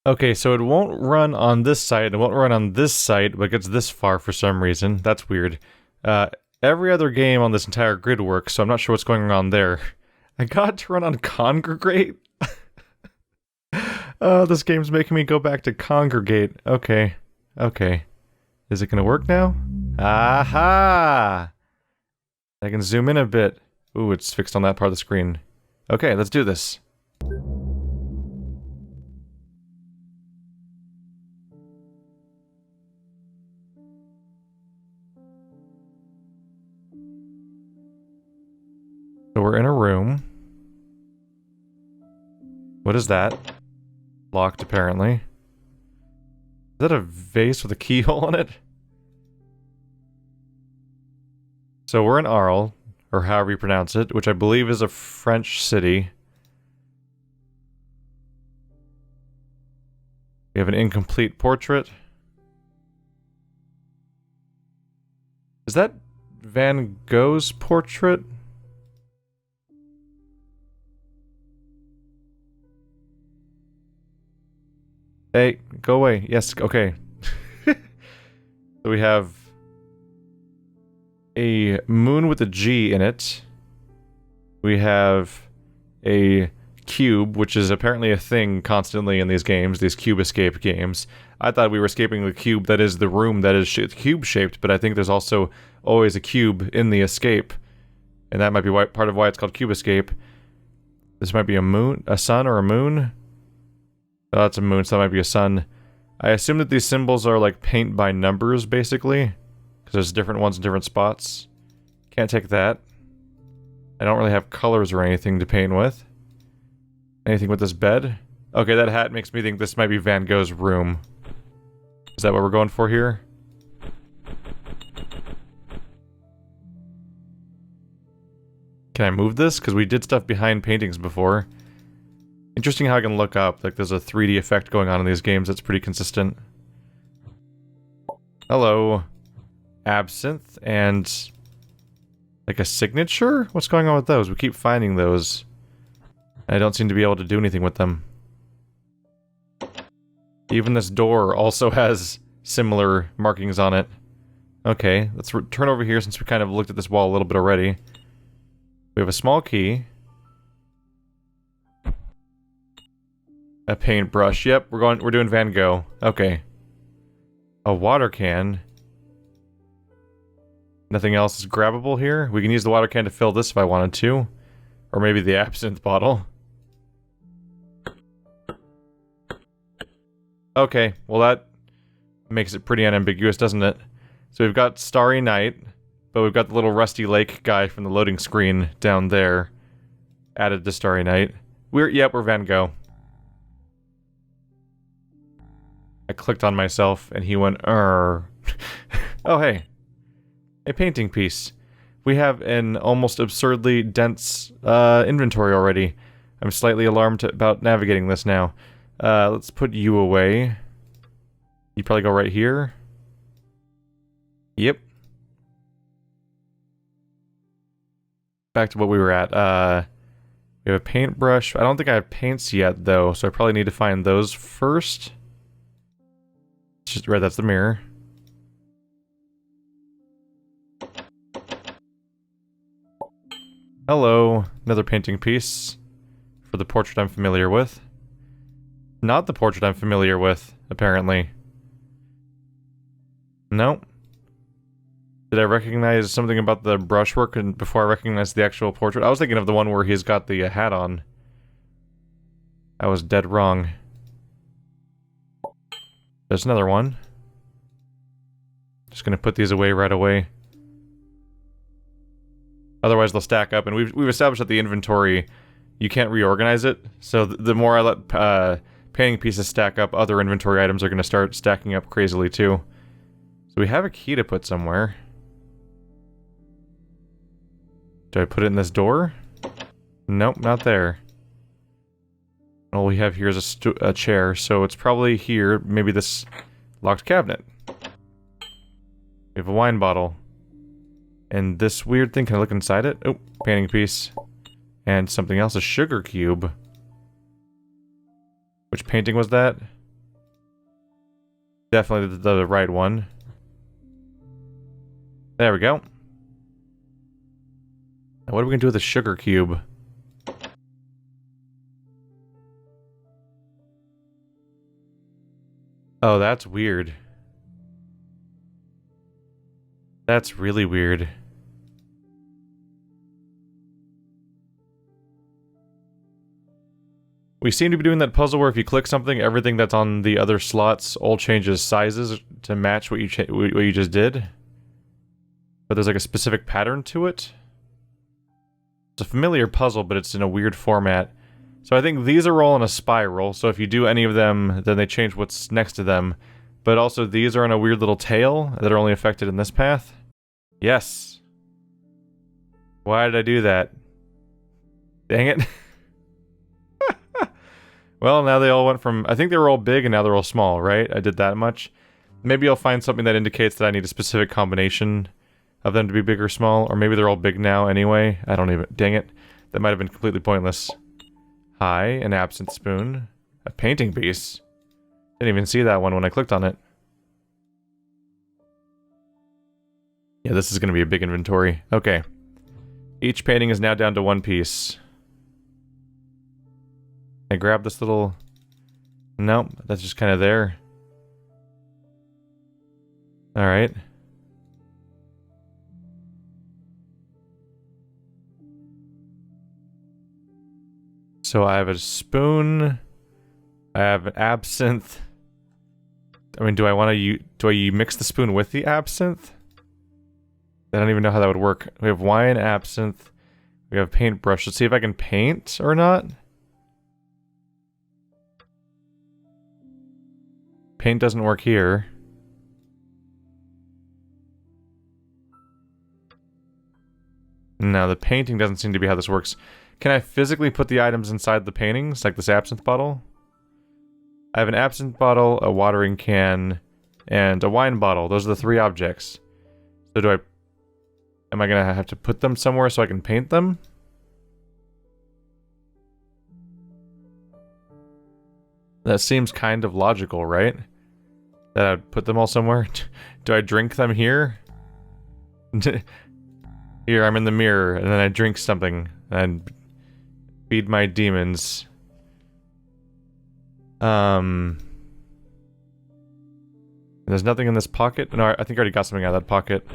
Okay, so it won't run on this site, it won't run on this site, but it gets this far for some reason. That's weird. Every other game on this entire grid works, so I'm not sure what's going on there. I got it to run on Congregate? Oh, this game's making me go back to Congregate. Okay. Okay. Is it gonna work now? Aha! I can zoom in a bit. Ooh, it's fixed on that part of the screen. Okay, let's do this. So we're in a room. What is that? Locked, apparently. Is that a vase with a keyhole in it? So we're in Arles, or however you pronounce it, which I believe is a French city. We have an incomplete portrait. Is that Van Gogh's portrait? Hey, go away. Yes, okay. So we have a moon with a G in it. We have a cube, which is apparently a thing constantly in these games, these cube escape games. I thought we were escaping the cube that is the room that is cube-shaped, but I think there's also always a cube in the escape. And that might be part of why it's called Cube Escape. This might be a moon, a sun or a moon? Oh, that's a moon, so that might be a sun. I assume that these symbols are like paint by numbers, basically. Because there's different ones in different spots. Can't take that. I don't really have colors or anything to paint with. Anything with this bed? Okay, that hat makes me think this might be Van Gogh's room. Is that what we're going for here? Can I move this? Because we did stuff behind paintings before. Interesting how I can look up. Like, there's a 3D effect going on in these games that's pretty consistent. Hello. Absinthe and... like a signature? What's going on with those? We keep finding those. I don't seem to be able to do anything with them. Even this door also has similar markings on it. Okay, let's turn over here since we kind of looked at this wall a little bit already. We have a small key. A paintbrush. Yep, we're doing Van Gogh. Okay. A water can. Nothing else is grabbable here? We can use the water can to fill this if I wanted to. Or maybe the absinthe bottle. Okay, well that makes it pretty unambiguous, doesn't it? So we've got Starry Night, but we've got the little Rusty Lake guy from the loading screen down there. Added to Starry Night. Yep, we're Van Gogh. I clicked on myself and he went, "Err." Oh, hey. A painting piece. We have an almost absurdly dense inventory already. I'm slightly alarmed about navigating this now. Let's put you away. You probably go right here. Yep. Back to what we were at. We have a paintbrush. I don't think I have paints yet, though, so I probably need to find those first. Right, that's the mirror. Hello, another painting piece for the portrait I'm familiar with. Not the portrait I'm familiar with, apparently. No. Did I recognize something about the brushwork before I recognized the actual portrait? I was thinking of the one where he's got the hat on. I was dead wrong. There's another one. Just gonna put these away right away. Otherwise they'll stack up, and we've established that the inventory, you can't reorganize it, so the more I let painting pieces stack up, other inventory items are gonna start stacking up crazily too. So we have a key to put somewhere. Do I put it in this door? Nope, not there. All we have here is a chair, so it's probably here, maybe this locked cabinet. We have a wine bottle. And this weird thing, can I look inside it? Oh, painting piece. And something else, a sugar cube. Which painting was that? Definitely the right one. There we go. Now what are we gonna do with the sugar cube? Oh, that's weird. That's really weird. We seem to be doing that puzzle where if you click something, everything that's on the other slots all changes sizes to match what you just did. But there's like a specific pattern to it. It's a familiar puzzle, but it's in a weird format. So I think these are all in a spiral, so if you do any of them, then they change what's next to them. But also these are on a weird little tail that are only affected in this path. Yes. Why did I do that? Dang it. Well, now they all went from... I think they were all big and now they're all small, right? I did that much. Maybe I'll find something that indicates that I need a specific combination of them to be big or small. Or maybe they're all big now anyway. I don't even... Dang it. That might have been completely pointless. Hi, an absinthe spoon. A painting piece. Didn't even see that one when I clicked on it. Yeah, this is going to be a big inventory. Okay. Each painting is now down to one piece. I grab this little... Nope, that's just kind of there. Alright. So I have a spoon. I have an absinthe. I mean, do I mix the spoon with the absinthe? I don't even know how that would work. We have wine, absinthe. We have paintbrush. Let's see if I can paint or not. Paint doesn't work here. No, the painting doesn't seem to be how this works. Can I physically put the items inside the paintings, like this absinthe bottle? I have an absinthe bottle, a watering can, and a wine bottle. Those are the three objects. So am I gonna have to put them somewhere so I can paint them? That seems kind of logical, right? That I'd put them all somewhere? Do I drink them here? Here, I'm in the mirror, and then I drink something, and feed my demons. There's nothing in this pocket? No, I think I already got something out of that pocket.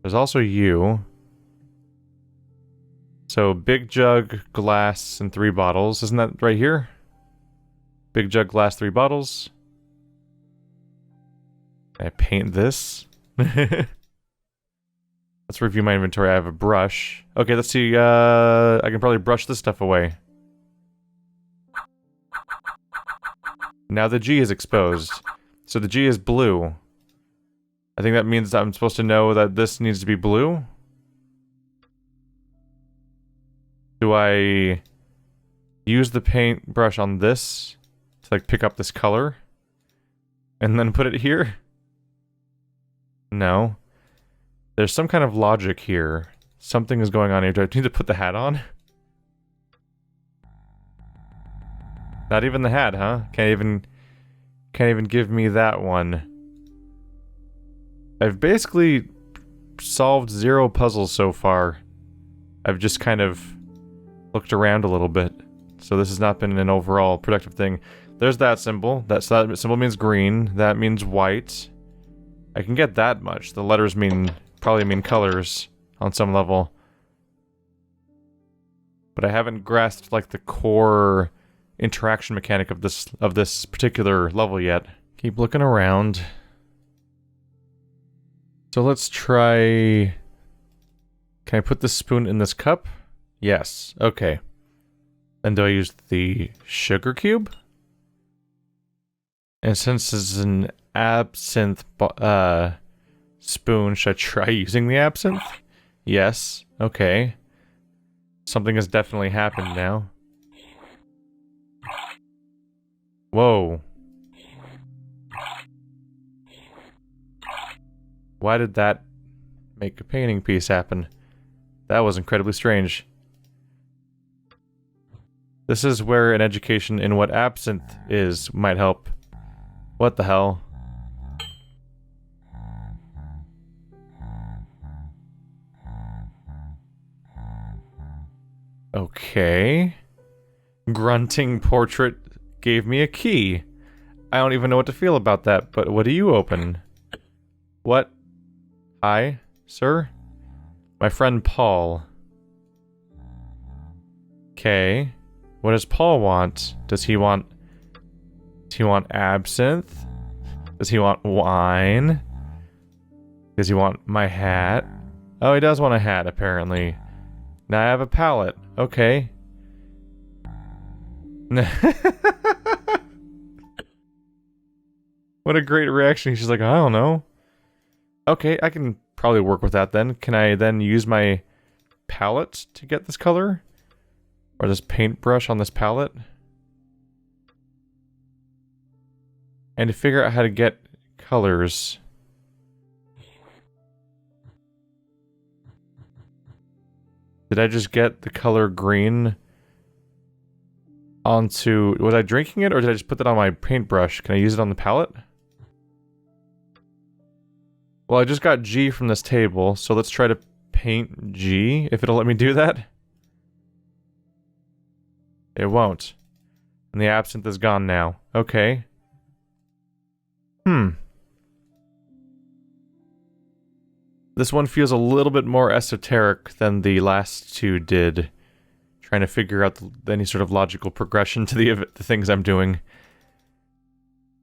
There's also you. So, big jug, glass, and 3 bottles. Isn't that right here? Big jug, glass, 3 bottles. Can I paint this? Let's review my inventory. I have a brush. Okay, let's see. I can probably brush this stuff away. Now the G is exposed. So the G is blue. I think that means that I'm supposed to know that this needs to be blue. Do I use the paintbrush on this to like pick up this color and then put it here? No. There's some kind of logic here. Something is going on here. Do I need to put the hat on? Not even the hat, huh? Can't even give me that one. I've basically solved 0 puzzles so far. I've just kind of looked around a little bit. So this has not been an overall productive thing. There's that symbol. That symbol means green. That means white. I can get that much. The letters probably mean colors on some level. But I haven't grasped like the core interaction mechanic of this particular level yet. Keep looking around. So let's try... Can I put this spoon in this cup? Yes. Okay. And do I use the sugar cube? And since this is an absinthe spoon, should I try using the absinthe? Yes. Okay. Something has definitely happened now. Whoa. Why did that make a painting piece happen? That was incredibly strange. This is where an education in what absinthe is might help. What the hell? Okay. Grunting portrait gave me a key. I don't even know what to feel about that, but what do you open? What? Hi, sir? My friend Paul. Okay. What does Paul want? Does he want absinthe? Does he want wine? Does he want my hat? Oh, he does want a hat, apparently. Now I have a palette. Okay. What a great reaction. She's like, I don't know. Okay, I can probably work with that then. Can I then use my palette to get this color? Or this paintbrush on this palette? And to figure out how to get colors. Did I just get the color green onto... Was I drinking it, or did I just put that on my paintbrush? Can I use it on the palette? Well, I just got G from this table, so let's try to paint G, if it'll let me do that. It won't. And the absinthe is gone now. Okay. This one feels a little bit more esoteric than the last two did. Trying to figure out any sort of logical progression to the things I'm doing.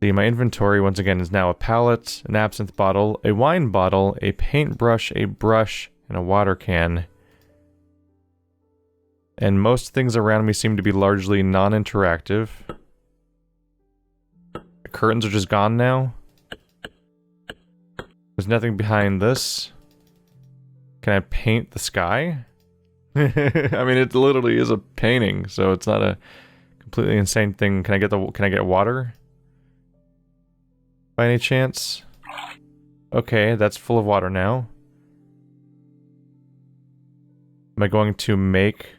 See, my inventory, once again, is now a palette, an absinthe bottle, a wine bottle, a paintbrush, a brush, and a water can. And most things around me seem to be largely non-interactive. The curtains are just gone now. There's nothing behind this. Can I paint the sky? I mean, it literally is a painting, so it's not a completely insane thing. Can I get water? By any chance? Okay, that's full of water now. Am I going to make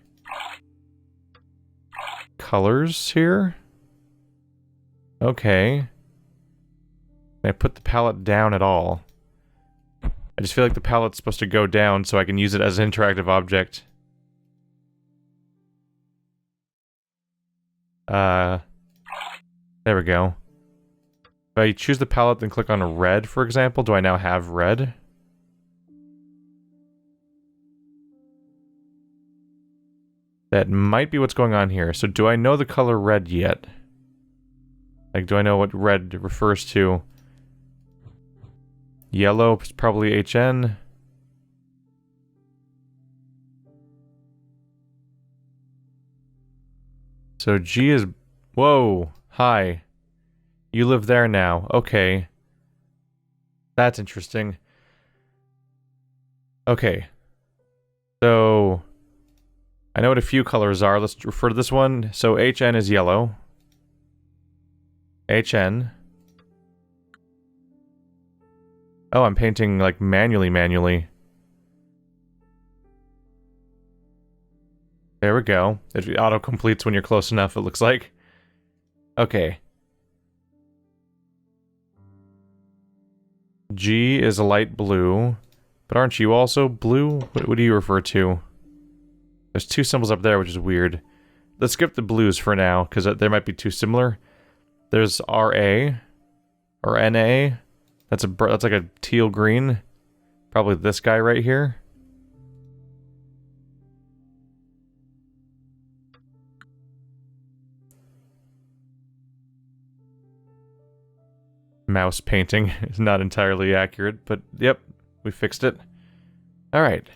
colors here? Okay. Can I put the palette down at all? I just feel like the palette's supposed to go down so I can use it as an interactive object. There we go. If I choose the palette then click on red, for example, do I now have red? That might be what's going on here. So do I know the color red yet? Like, do I know what red refers to? Yellow is probably HN. So G is... Whoa! Hi. You live there now. Okay. That's interesting. Okay. So... I know what a few colors are. Let's refer to this one. So HN is yellow. HN. Oh, I'm painting, like, manually. There we go. It auto-completes when you're close enough, it looks like. Okay. G is a light blue. But aren't you also blue? What do you refer to? There's two symbols up there, which is weird. Let's skip the blues for now, because they might be too similar. There's RA. Or NA. That's like a teal green. Probably this guy right here. Mouse painting is not entirely accurate, but yep, we fixed it. Alright.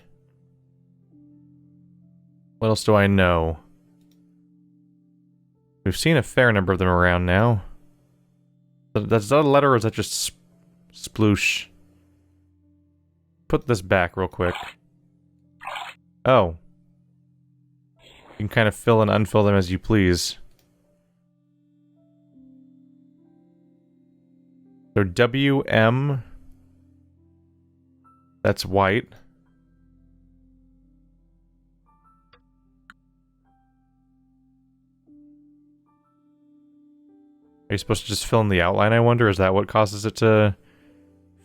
What else do I know? We've seen a fair number of them around now. Is that a letter or is that just sploosh? Put this back real quick. Oh. You can kind of fill and unfill them as you please. So WM. That's white. you supposed to just fill in the outline, I wonder? Is that what causes it to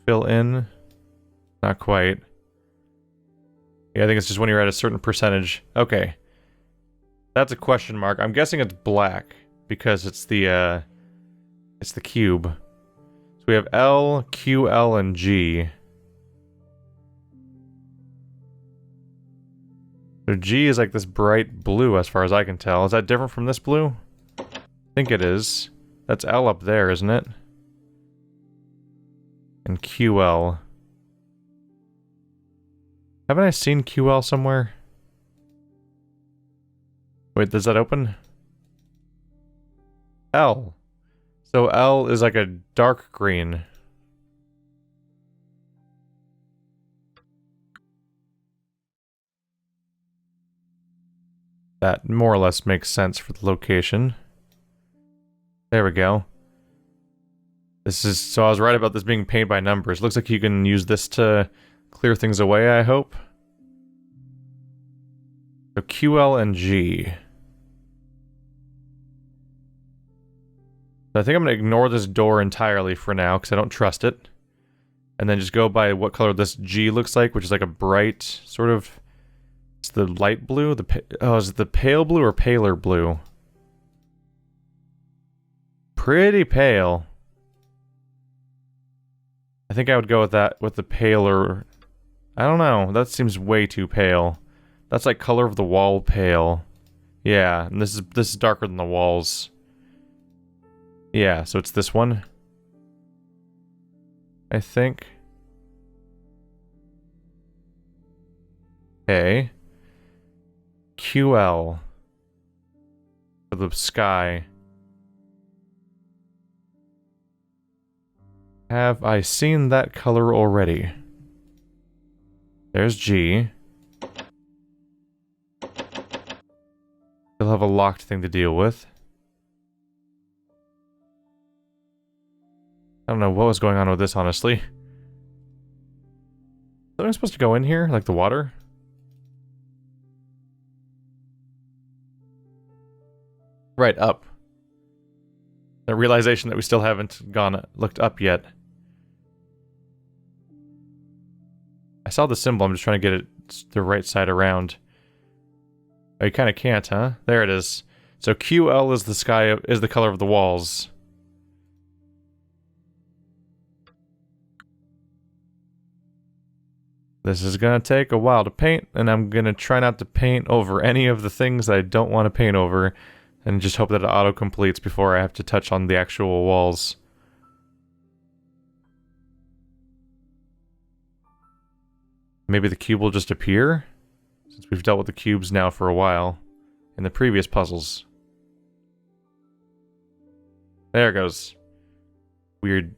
fill in? Not quite. Yeah, I think it's just when you're at a certain percentage. Okay. That's a question mark. I'm guessing it's black because it's the cube. So we have L, Q, L, and G. So G is like this bright blue as far as I can tell. Is that different from this blue? I think it is. That's L up there, isn't it? And QL. Haven't I seen QL somewhere? Wait, does that open? L. So L is like a dark green. That more or less makes sense for the location. There we go. This is, so I was right about this being paint by numbers. Looks like you can use this to clear things away, I hope. So QL and G. I think I'm going to ignore this door entirely for now, because I don't trust it. And then just go by what color this G looks like, which is like a bright, sort of... It's the light blue? Oh, is it the pale blue or paler blue? Pretty pale. I think I would go with that, with the paler... I don't know, that seems way too pale. That's like color of the wall pale. Yeah, and this is darker than the walls. Yeah, so it's this one. I think. Okay. QL. For the sky. Have I seen that color already? There's G. Still have a locked thing to deal with. I don't know what was going on with this, honestly. Am I supposed to go in here? Like the water? Right, up. The realization that we still haven't looked up yet. I saw the symbol, I'm just trying to get it the right side around. Oh, you kind of can't, huh? There it is. So QL is the sky, is the color of the walls. This is gonna take a while to paint, and I'm gonna try not to paint over any of the things I don't want to paint over, and just hope that it auto-completes before I have to touch on the actual walls. Maybe the cube will just appear? Since we've dealt with the cubes now for a while, in the previous puzzles. There it goes. Weird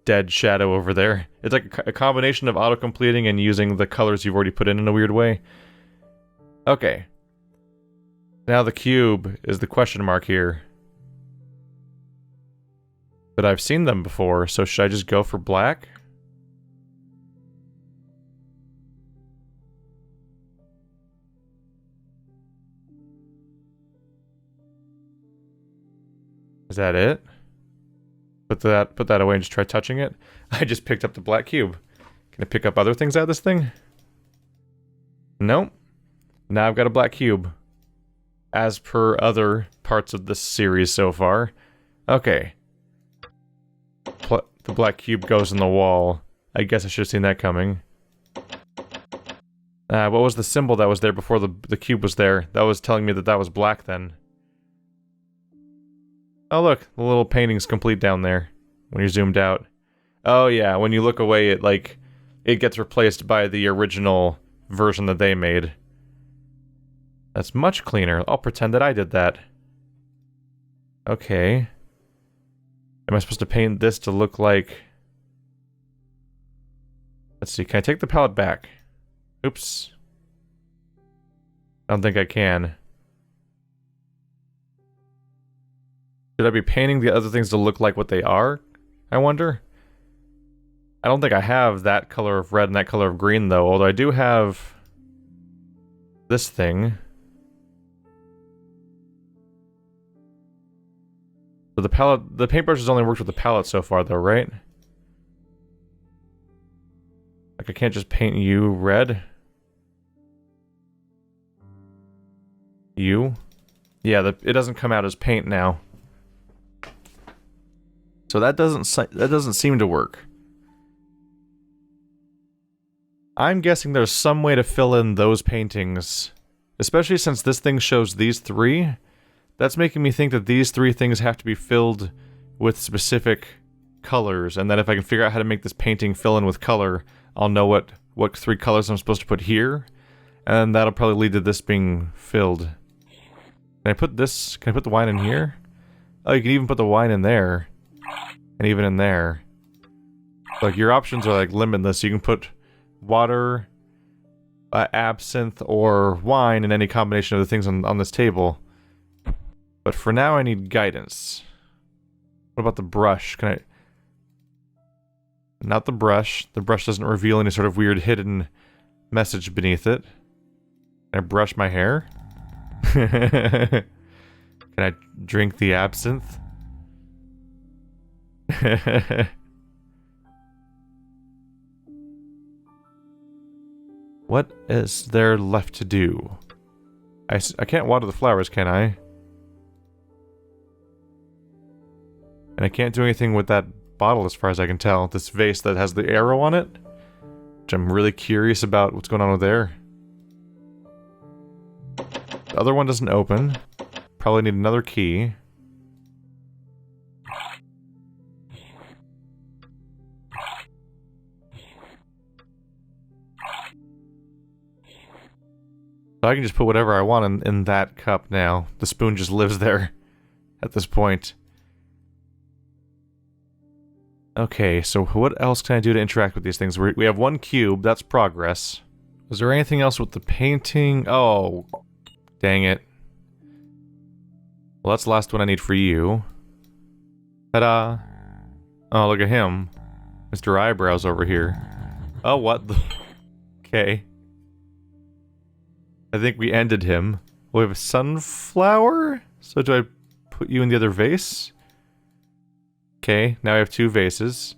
dead shadow over there. It's like a combination of auto-completing and using the colors you've already put in a weird way. Okay. Now the cube is the question mark here. But I've seen them before, so should I just go for black? Is that it? Put that away and just try touching it. I just picked up the black cube. Can I pick up other things out of this thing? Nope. Now I've got a black cube. As per other parts of this series so far. Okay. The black cube goes in the wall. I guess I should have seen that coming. What was the symbol that was there before the cube was there? That was telling me that that was black then. Oh look, the little painting's complete down there. When you're zoomed out. Oh yeah, when you look away it gets replaced by the original version that they made. That's much cleaner. I'll pretend that I did that. Okay. Am I supposed to paint this to look like... Let's see, can I take the palette back? Oops. I don't think I can. Should I be painting the other things to look like what they are? I wonder? I don't think I have that color of red and that color of green, though, although I do have... this thing. So the palette, the paintbrush has only worked with the palette so far though, right? Like I can't just paint you red? You? Yeah, it doesn't come out as paint now. So that doesn't seem to work. I'm guessing there's some way to fill in those paintings, especially since this thing shows these three. That's making me think that these three things have to be filled with specific colors, and that if I can figure out how to make this painting fill in with color, I'll know what three colors I'm supposed to put here, and that'll probably lead to this being filled. Can I put this? Can I put the wine in here? Oh, you can even put the wine in there, and even in there. Like your options are like limitless. You can put water, absinthe, or wine in any combination of the things on this table. But for now, I need guidance. What about the brush? Can I... Not the brush. The brush doesn't reveal any sort of weird hidden message beneath it. Can I brush my hair? Can I drink the absinthe? What is there left to do? I can't water the flowers, can I? And I can't do anything with that bottle as far as I can tell. This vase that has the arrow on it. Which I'm really curious about what's going on with there. The other one doesn't open. Probably need another key. So I can just put whatever I want in that cup now. The spoon just lives there at this point. Okay, so what else can I do to interact with these things? We have one cube, that's progress. Was there anything else with the painting? Oh, dang it. Well, that's the last one I need for you. Ta-da! Oh, look at him. Mr. Eyebrows over here. Oh, what the... Okay. I think we ended him. We have a sunflower? So do I put you in the other vase? Okay, now I have two vases.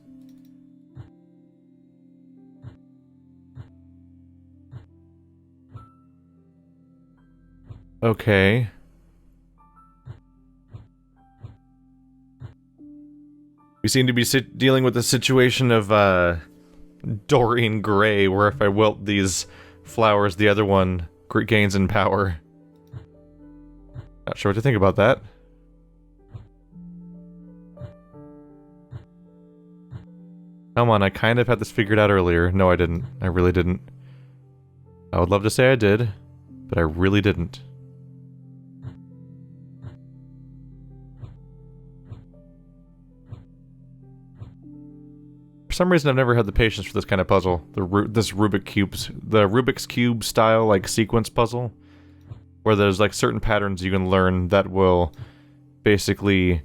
Okay. We seem to be dealing with the situation of, Dorian Gray, where if I wilt these flowers, the other one gains in power. Not sure what to think about that. Come on, I kind of had this figured out earlier. No, I didn't. I really didn't. I would love to say I did, but I really didn't. For some reason, I've never had the patience for this kind of puzzle. This Rubik's Cube style, like, sequence puzzle. Where there's, like, certain patterns you can learn that will basically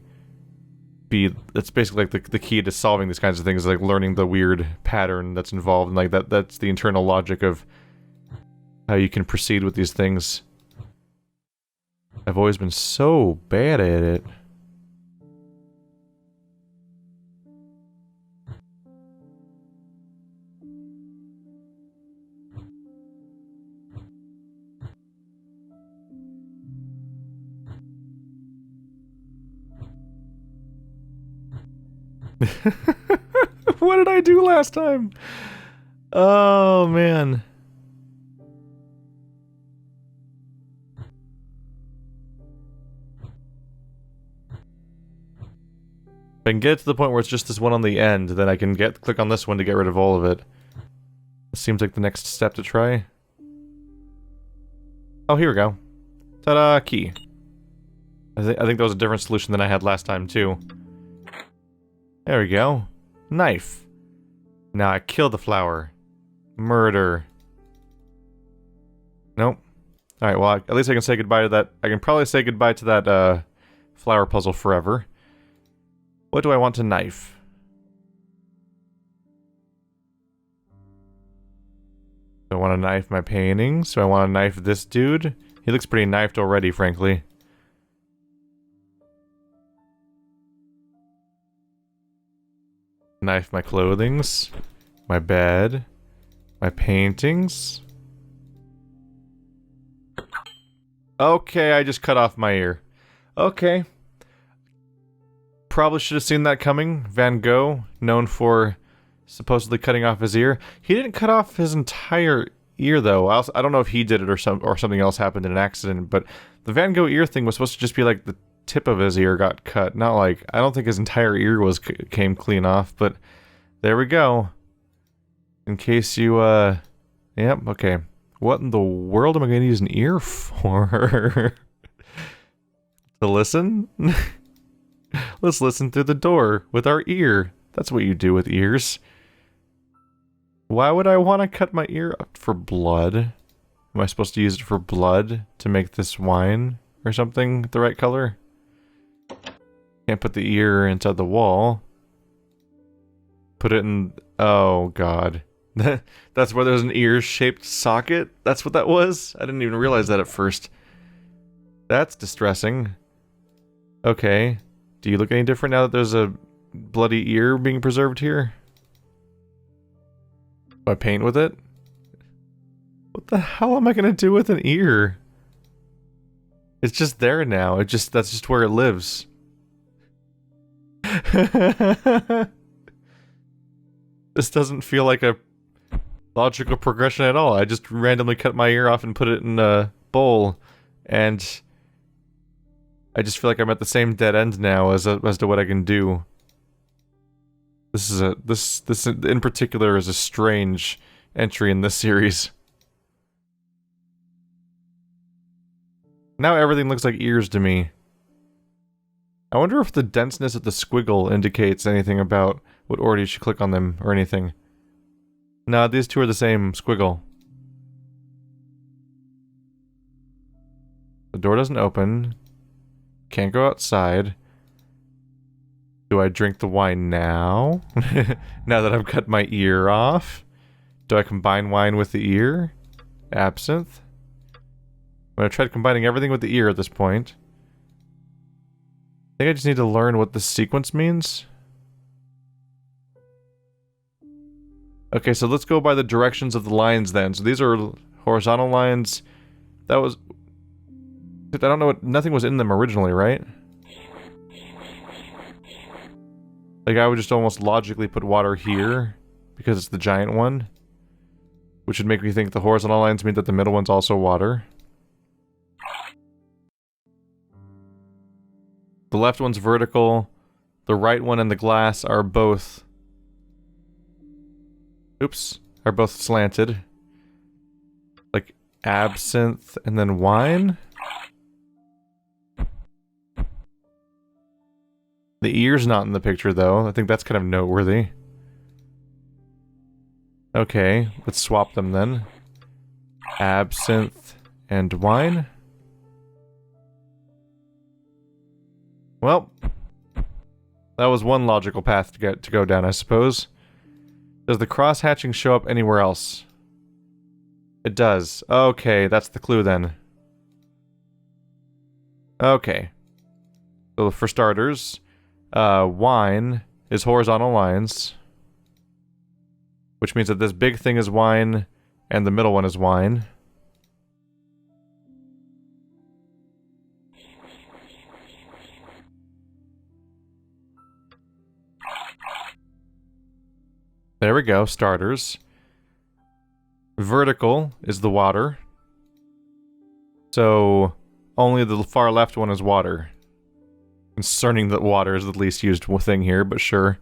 it's basically like the key to solving these kinds of things, like learning the weird pattern that's involved, and like that's the internal logic of how you can proceed with these things. I've always been so bad at it. What did I do last time? Oh, man. If I can get to the point where it's just this one on the end, then I can click on this one to get rid of all of it. Seems like the next step to try. Oh, here we go. Ta-da, key. I think that was a different solution than I had last time, too. There we go. Knife. Now I kill the flower. Murder. Nope. Alright, well, at least I can say goodbye to that. I can probably say goodbye to that, flower puzzle forever. What do I want to knife? Do I want to knife my paintings? Do I want to knife this dude? He looks pretty knifed already, frankly. Knife my clothings, my bed, my paintings. Okay, I just cut off my ear. Okay. Probably should have seen that coming. Van Gogh, known for supposedly cutting off his ear. He didn't cut off his entire ear, though. I don't know if he did it or something else happened in an accident, but the Van Gogh ear thing was supposed to just be like the tip of his ear got cut. Not like, I don't think his entire ear came clean off, but there we go. In case you, yep, okay. What in the world am I going to use an ear for? To listen? Let's listen through the door with our ear. That's what you do with ears. Why would I want to cut my ear up for blood? Am I supposed to use it for blood to make this wine or something the right color? Can't put the ear inside the wall. Put it in... Oh, God. That's where there's an ear-shaped socket? That's what that was? I didn't even realize that at first. That's distressing. Okay. Do you look any different now that there's a bloody ear being preserved here? Do I paint with it? What the hell am I gonna do with an ear? It's just there now. That's just where it lives. This doesn't feel like a logical progression at all. I just randomly cut my ear off and put it in a bowl, and I just feel like I'm at the same dead end now as to what I can do. This in particular is a strange entry in this series. Now everything looks like ears to me. I wonder if the denseness of the squiggle indicates anything about what order you should click on them or anything. No, these two are the same squiggle. The door doesn't open. Can't go outside. Do I drink the wine now? Now that I've cut my ear off? Do I combine wine with the ear? Absinthe? I'm gonna try combining everything with the ear at this point. I think I just need to learn what this sequence means. Okay, so let's go by the directions of the lines then. So these are horizontal lines. That was... I don't know what... Nothing was in them originally, right? Like, I would just almost logically put water here, because it's the giant one. Which would make me think the horizontal lines mean that the middle one's also water. The left one's vertical. The right one and the glass are both... Oops. Are both slanted. Like, absinthe and then wine? The ear's not in the picture, though. I think that's kind of noteworthy. Okay, let's swap them then. Absinthe and wine. Well, that was one logical path to go down, I suppose. Does the cross-hatching show up anywhere else? It does. Okay, that's the clue then. Okay. So for starters, wine is horizontal lines, which means that this big thing is wine, and the middle one is wine. There we go, starters. Vertical is the water. So, only the far left one is water. Concerning that water is the least used thing here, but sure.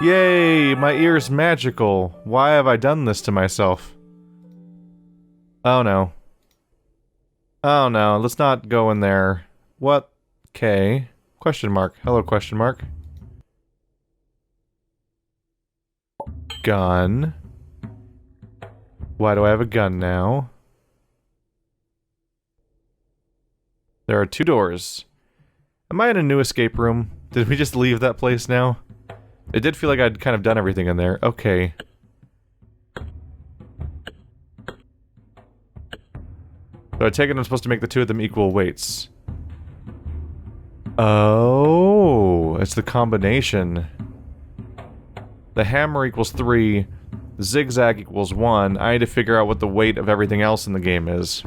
Yay! My ear's magical! Why have I done this to myself? Oh no. Oh no, let's not go in there. What? Okay. Question mark. Hello, question mark. Gun. Why do I have a gun now? There are two doors. Am I in a new escape room? Did we just leave that place now? It did feel like I'd kind of done everything in there. Okay. So I take it I'm supposed to make the two of them equal weights. Oh, it's the combination. The hammer equals 3, zigzag equals 1. I need to figure out what the weight of everything else in the game is.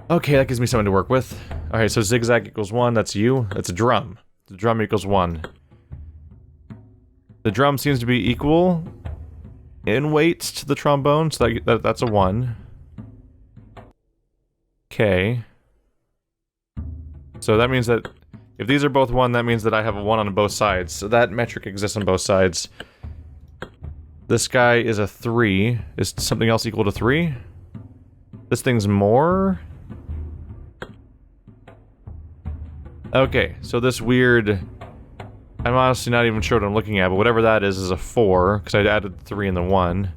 Okay, that gives me something to work with. Alright, so zigzag equals 1, that's you. That's a drum. The drum equals 1. The drum seems to be equal in weight to the trombone, so that's a 1. Okay. So that means that if these are both 1, that means that I have a 1 on both sides. So that metric exists on both sides. This guy is a 3. Is something else equal to 3? This thing's more? Okay, so this weird... I'm honestly not even sure what I'm looking at, but whatever that is a 4, because I added 3 and the 1.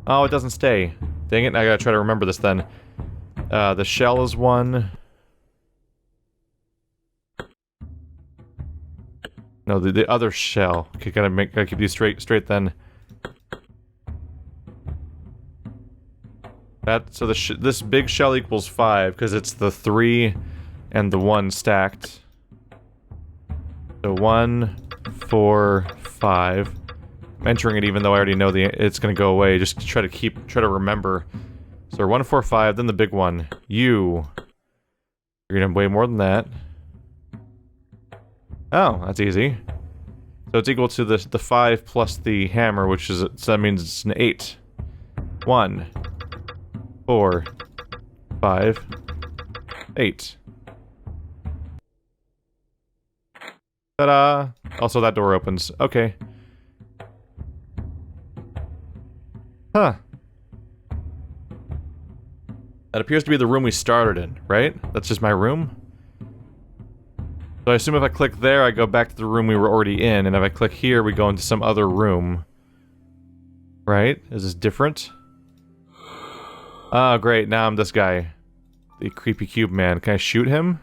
Oh, it doesn't stay. Dang it, I gotta try to remember this then. The shell is 1. No, the other shell. Okay, gotta keep these straight then. So this big shell equals 5, because it's the 3 and the 1 stacked. So 1, 4, 5. I'm entering it even though I already know it's gonna go away, just to try to remember. So 1, 4, 5, then the big one. You're gonna weigh more than that. Oh, that's easy. So it's equal to the 5 plus the hammer, which is, so that means it's an 8. 1, 4, 5, 8. Ta-da! Also, that door opens. Okay. Huh. That appears to be the room we started in, right? That's just my room? So I assume if I click there, I go back to the room we were already in, and if I click here, we go into some other room. Right? Is this different? Oh, great. Now I'm this guy. The creepy cube man. Can I shoot him?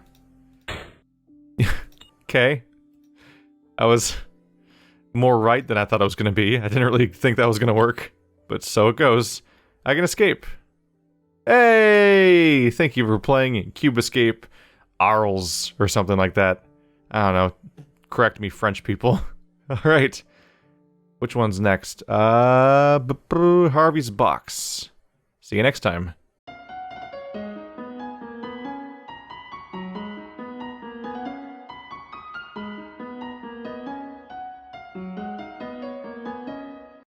Okay. I was more right than I thought I was gonna be. I didn't really think that was gonna work. But so it goes. I can escape. Hey! Thank you for playing Cube Escape Arles or something like that. I don't know. Correct me, French people. Alright. Which one's next? Harvey's box. See you next time.